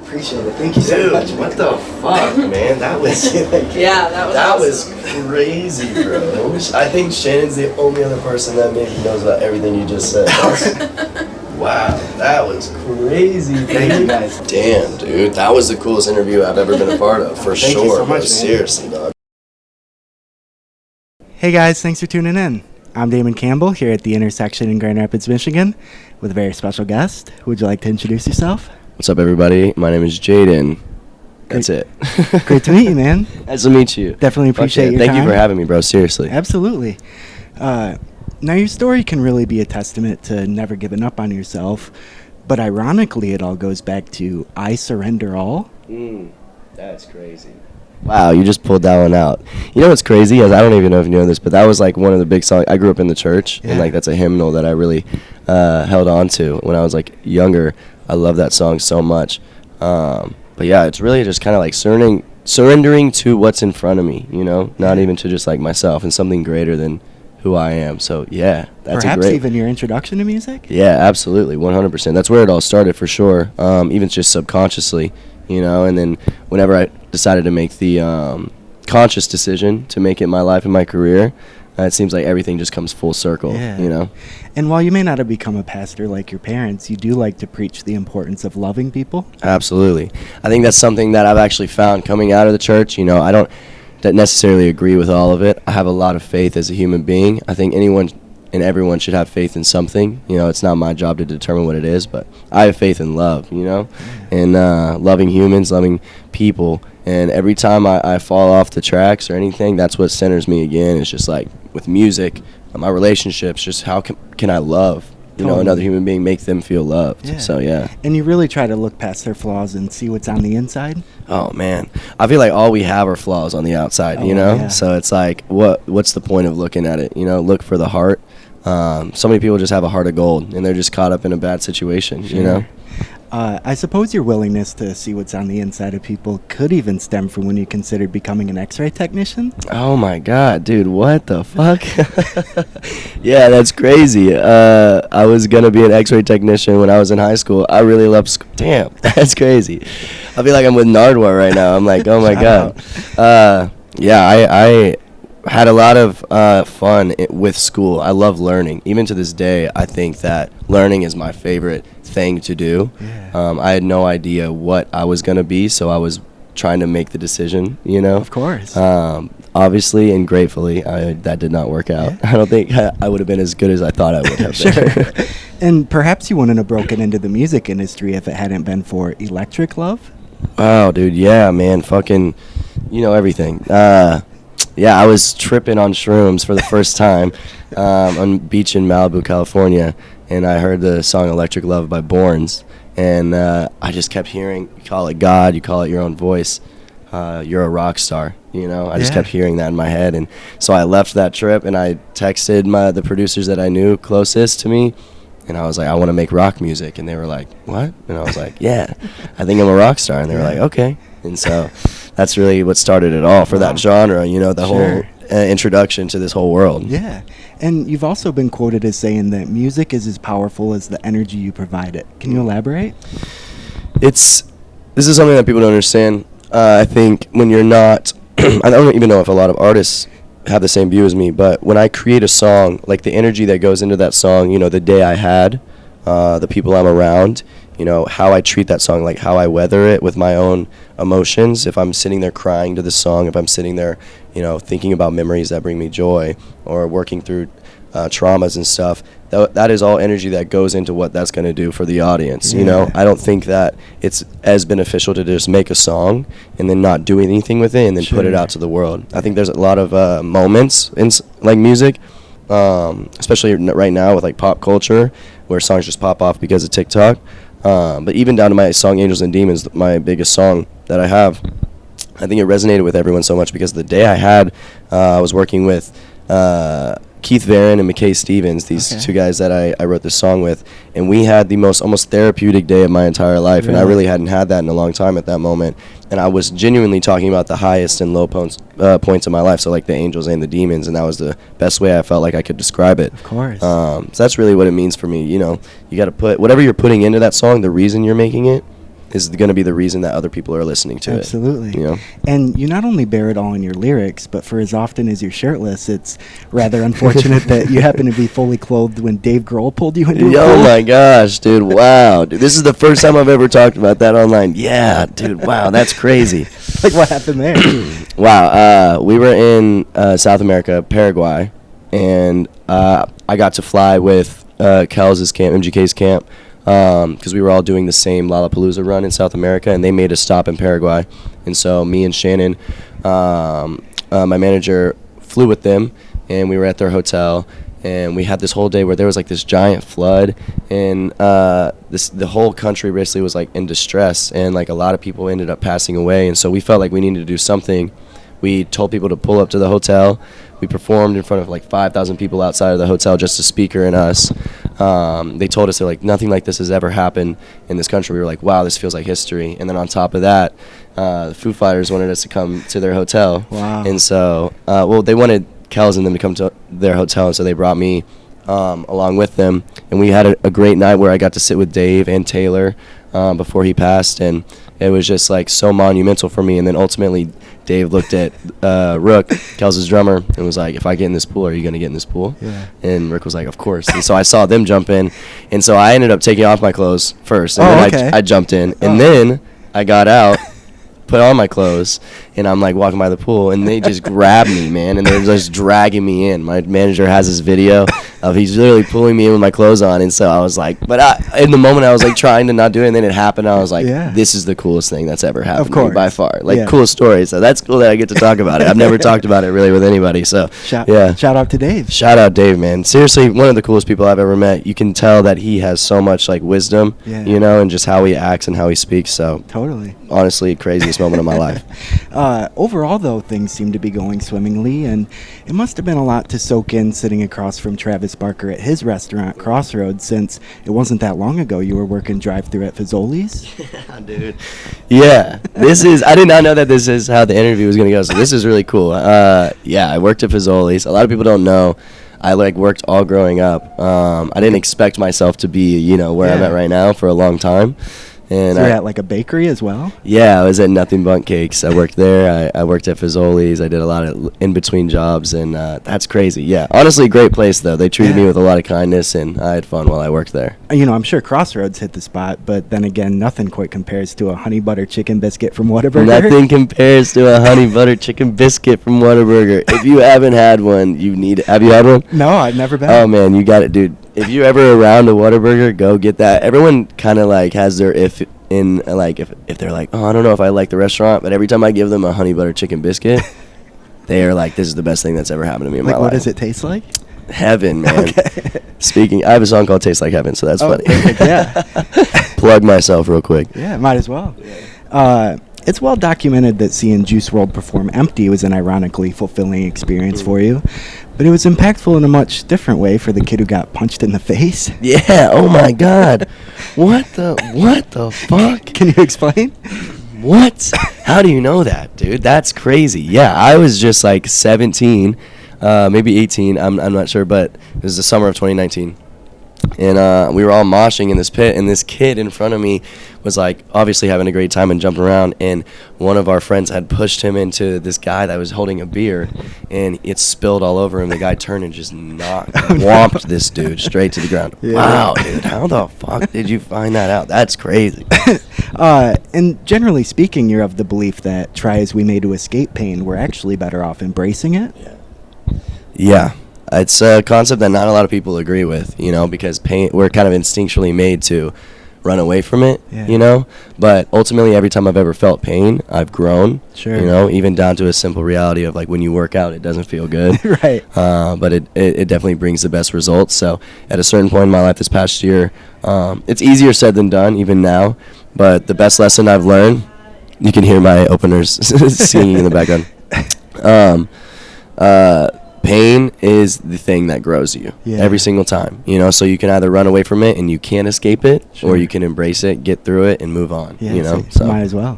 Appreciate it. Thank you so much. What the fuck, man? That was Yeah, that was awesome. Was crazy, bro. I think Shannon's the only other person that maybe knows about everything you just said. Wow, that was crazy. Thank you guys. Damn, dude, that was the coolest interview I've ever been a part of, for Thank sure. you so much, man. Seriously, dog. Hey guys, thanks for tuning in. I'm Damon Campbell here at the intersection in Grand Rapids, Michigan, with a very special guest. Would you like to introduce yourself? What's up, everybody? My name is Jaden. That's it. Great to meet you, man. Nice to meet you. Definitely appreciate your Thank time. you for having me, bro. Seriously. Absolutely. Now, your story can really be a testament to never giving up on yourself, but ironically, it all goes back to I Surrender All. That's crazy. Wow, you just pulled that one out. You know what's crazy is I don't even know if you know this, but that was like one of the big songs. I grew up in the church, and like that's a hymnal that I really held on to when I was like younger. I love that song so much. But yeah, it's really just kind of like surrendering to what's in front of me, you know, not even to just like myself and something greater than who I am. So yeah, that's Perhaps a great. even your introduction to music? Yeah, absolutely, 100%. That's where it all started for sure. Even just subconsciously, you know. And then whenever I decided to make the conscious decision to make it my life and my career, it seems like everything just comes full circle, you know. And while you may not have become a pastor like your parents, you do like to preach the importance of loving people. Absolutely. I think that's something that I've actually found coming out of the church. You know, I don't necessarily agree with all of it. I have a lot of faith as a human being. I think anyone and everyone should have faith in something. You know, it's not my job to determine what it is, but I have faith in love, you know, and loving humans, loving people. And every time I fall off the tracks or anything, that's what centers me again. It's just like with music, my relationships, just how can I love, you know, another human being, make them feel loved. So, yeah. And you really try to look past their flaws and see what's on the inside? Oh, man. I feel like all we have are flaws on the outside, you know? Yeah. So it's like, what's the point of looking at it? You know, look for the heart. So many people just have a heart of gold, and they're just caught up in a bad situation, you know? I suppose your willingness to see what's on the inside of people could even stem from when you considered becoming an X-ray technician. Oh my God, dude, what the fuck? Yeah, that's crazy. I was gonna be an X-ray technician when I was in high school. I really loved school. Damn, that's crazy. I feel like I'm with Nardwar right now. I'm like, oh my God. Yeah, I had a lot of fun with school. I love learning. Even to this day, I think that learning is my favorite thing to do. I had no idea what I was going to be, so I was trying to make the decision, you know? Of course. Obviously and gratefully, that did not work out. I don't think I would have been as good as I thought I would have been. And perhaps you wouldn't have broken into the music industry if it hadn't been for Electric Love? Wow, dude, yeah, man, fucking, you know, everything. Yeah, I was tripping on shrooms for the first time on a beach in Malibu, California, and I heard the song Electric Love by Borns, and I just kept hearing, you call it God, you call it your own voice, you're a rock star, you know? I just kept hearing that in my head, and so I left that trip, and I texted the producers that I knew closest to me, and I was like, I want to make rock music, and they were like, what? And I was like, yeah, I think I'm a rock star, and they were like, okay, and so that's really what started it all for that genre, you know, the whole introduction to this whole world. Yeah. And you've also been quoted as saying that music is as powerful as the energy you provide it. Can you elaborate? This is something that people don't understand. I think when you're not, I don't even know if a lot of artists have the same view as me, but when I create a song, like the energy that goes into that song, you know, the day I had, the people I'm around, you know, how I treat that song, like how I weather it with my own emotions. If I'm sitting there crying to the song, if I'm sitting there, you know, thinking about memories that bring me joy or working through traumas and stuff, that is all energy that goes into what that's going to do for the audience. You know, I don't think that it's as beneficial to just make a song and then not do anything with it and then put it out to the world. I think there's a lot of moments in like music, especially right now with like pop culture, where songs just pop off because of TikTok. But even down to my song Angels and Demons, my biggest song that I have, I think it resonated with everyone so much because the day I had, I was working with Keith Varon and McKay Stevens, these two guys that I wrote this song with, and we had the most almost therapeutic day of my entire life, and I really hadn't had that in a long time at that moment, and I was genuinely talking about the highest and low points of my life, so like the angels and the demons, and that was the best way I felt like I could describe it. Of course. So that's really what it means for me, you know. You got to put whatever you're putting into that song, the reason you're making it is going to be the reason that other people are listening to Absolutely. it. You know? And you not only bear it all in your lyrics, but for as often as you're shirtless, it's rather unfortunate that you happen to be fully clothed when Dave Grohl pulled you into a pool. Oh my gosh, dude! Wow, dude, this is the first time I've ever talked about that online. Yeah, dude, wow, that's crazy. Like, what happened there? Wow, we were in South America, Paraguay, and I got to fly with Kels' camp, MGK's camp, because we were all doing the same Lollapalooza run in South America, and they made a stop in Paraguay. And so me and Shannon, my manager, flew with them, and we were at their hotel, and we had this whole day where there was like this giant flood, and the whole country basically was like in distress, and like a lot of people ended up passing away. And so we felt like we needed to do something. We told people to pull up to the hotel. We performed in front of like 5,000 people outside of the hotel, just a speaker and us. They told us, they're like, nothing like this has ever happened in this country. We were like, wow, this feels like history. And then on top of that, the Foo Fighters wanted us to come to their hotel. Wow. And so, they wanted Kels and them to come to their hotel, and so they brought me along with them. And we had a great night where I got to sit with Dave and Taylor before he passed. And it was just like so monumental for me. And then ultimately, Dave looked at Rook, Kels' drummer, and was like, if I get in this pool, are you going to get in this pool? Yeah. And Rook was like, of course. And so I saw them jump in. And so I ended up taking off my clothes first. And then okay. I jumped in. And then I got out, put on my clothes, and I'm like walking by the pool, and they just grabbed me, man, and they're just dragging me in. My manager has this video of he's literally pulling me in with my clothes on. And so I was like, in the moment I was like trying to not do it, and then it happened. I was like, this is the coolest thing that's ever happened to me by far. Like, cool story. So that's cool that I get to talk about it. I've never talked about it really with anybody. So shout out to Dave. Shout out Dave, man. Seriously, one of the coolest people I've ever met. You can tell that he has so much like wisdom, you know, and just how he acts and how he speaks. So totally, honestly, craziest moment of my life. Overall, though, things seem to be going swimmingly, and it must have been a lot to soak in sitting across from Travis Barker at his restaurant, Crossroads, since it wasn't that long ago you were working drive-thru at Fazoli's. Dude. Yeah, I did not know that this is how the interview was going to go, so this is really cool. Yeah, I worked at Fazoli's. A lot of people don't know. I worked all growing up. I didn't expect myself to be, you know, where I'm at right now for a long time. And so you're at like a bakery as well? Yeah, I was at Nothing But Cakes. I worked there. I worked at Fazoli's. I did a lot of in-between jobs, and that's crazy. Yeah, honestly, great place, though. They treated me with a lot of kindness, and I had fun while I worked there. You know, I'm sure Crossroads hit the spot, but then again, nothing quite compares to a honey butter chicken biscuit from Whataburger. Nothing compares to a honey butter chicken biscuit from Whataburger. If you haven't had one, you need it. Have you had one? No, I've never been. Oh, man, you got it, dude. If you're ever around a Whataburger, go get that. Everyone kind of like has their if they're like, oh, I don't know if I like the restaurant, but every time I give them a honey butter chicken biscuit, they are like, this is the best thing that's ever happened to me in my life. What does it taste like? Heaven, man. Okay. I have a song called Taste Like Heaven, so that's funny. Yeah. Plug myself real quick. Yeah, might as well. It's well documented that seeing Juice WRLD perform Empty was an ironically fulfilling experience for you, but it was impactful in a much different way for the kid who got punched in the face. Yeah, oh my God. What the fuck? Can you explain? What? How do you know that, dude? That's crazy. Yeah, I was just like 17, maybe 18, I'm not sure, but it was the summer of 2019. And we were all moshing in this pit, and this kid in front of me was like obviously having a great time and jumping around, and one of our friends had pushed him into this guy that was holding a beer, and it spilled all over him. The guy turned and just whomped this dude straight to the ground. Yeah. Wow, dude, how the fuck did you find that out? That's crazy. And generally speaking, you're of the belief that try as we may to escape pain, we're actually better off embracing it? Yeah. It's a concept that not a lot of people agree with, you know, because pain, we're kind of instinctually made to run away from it, you know, but ultimately every time I've ever felt pain, I've grown, you know, even down to a simple reality of like when you work out, it doesn't feel good. Right. But it definitely brings the best results. So at a certain point in my life this past year, it's easier said than done even now, but the best lesson I've learned, you can hear my openers singing in the background. Pain is the thing that grows you every single time, you know, so you can either run away from it and you can't escape it, or you can embrace it, get through it, and move on, you know. So might as well.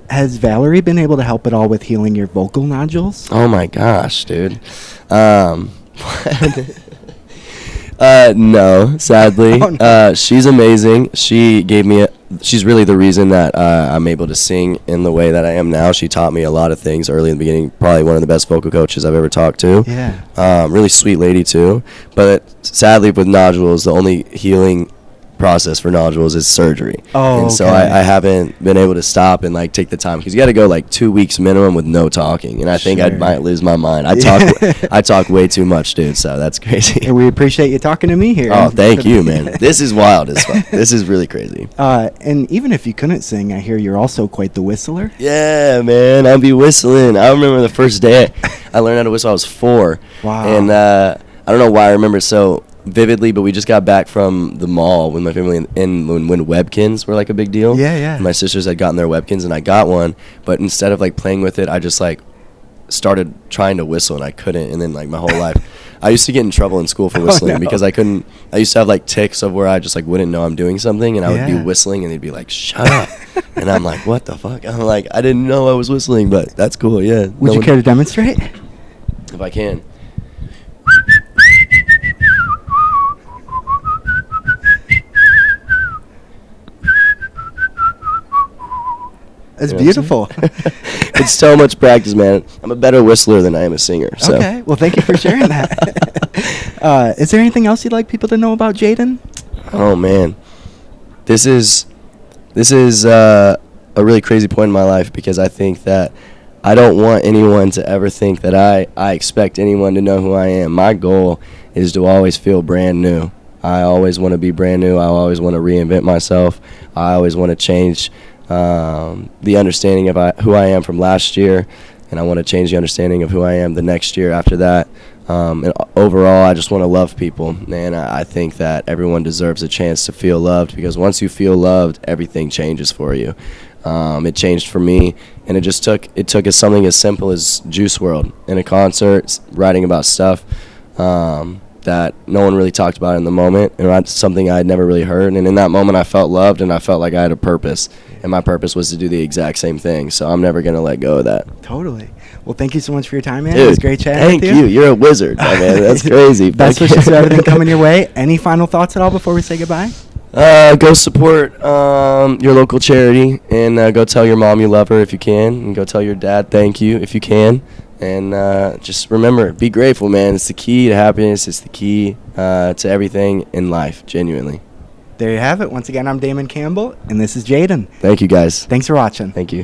Has Valerie been able to help at all with healing your vocal nodules? Oh my gosh, dude. No, sadly. Oh, no. She's amazing. She's really the reason that I'm able to sing in the way that I am now. She taught me a lot of things early in the beginning. Probably one of the best vocal coaches I've ever talked to. Yeah. Really sweet lady too. But sadly, with nodules, the only healing process for nodules is surgery. Oh, and so okay. I haven't been able to stop and like take the time, because you got to go like 2 weeks minimum with no talking, and I think I Sure. might lose my mind. I talk way too much, dude, so that's crazy. And we appreciate you talking to me here. Oh, thank you, man. This is wild as fuck. This is really crazy. And even if you couldn't sing, I hear you're also quite the whistler. Yeah, man, I'll be whistling. I remember the first day I learned how to whistle. I was 4. Wow. And I don't know why I remember so vividly, but we just got back from the mall with my family, and when Webkins were like a big deal. Yeah, yeah. And my sisters had gotten their Webkins, and I got one, but instead of like playing with it, I just like started trying to whistle, and I couldn't. And then like my whole life, I used to get in trouble in school for whistling because I couldn't. I used to have like tics of where I just like wouldn't know I'm doing something, and I would be Yeah. whistling, and they'd be like, "Shut up," and I'm like, "What the fuck?" I'm like, I didn't know I was whistling, but that's cool. Yeah. Would you care to demonstrate? If I can. It's You know what I'm beautiful. It's so much practice, man. I'm a better whistler than I am a singer. So. Okay. Well, thank you for sharing that. Is there anything else you'd like people to know about Jaden? Oh man, this is a really crazy point in my life, because I think that I don't want anyone to ever think that I expect anyone to know who I am. My goal is to always feel brand new. I always want to be brand new. I always want to reinvent myself. I always want to change the understanding of who I am from last year, and I want to change the understanding of who I am the next year after that. And overall, I just want to love people, and I think that everyone deserves a chance to feel loved, because once you feel loved, everything changes for you. It changed for me, and it took as something as simple as Juice WRLD in a concert, writing about stuff that no one really talked about in the moment, and that's something I had never really heard. And in that moment, I felt loved, and I felt like I had a purpose, and my purpose was to do the exact same thing. So I'm never gonna let go of that. Totally. Well, thank you so much for your time, man. Dude, It was great chatting thank with you. You're a wizard, my man. That's crazy. Best Fuck wishes yeah. for everything coming your way. Any final thoughts at all before we say goodbye? Go support your local charity, and go tell your mom you love her if you can, and go tell your dad thank you if you can. And just remember, be grateful, man. It's the key to happiness. It's the key to everything in life, genuinely. There you have it. Once again, I'm Damon Campbell, and this is Jaden. Thank you, guys. Thanks for watching. Thank you.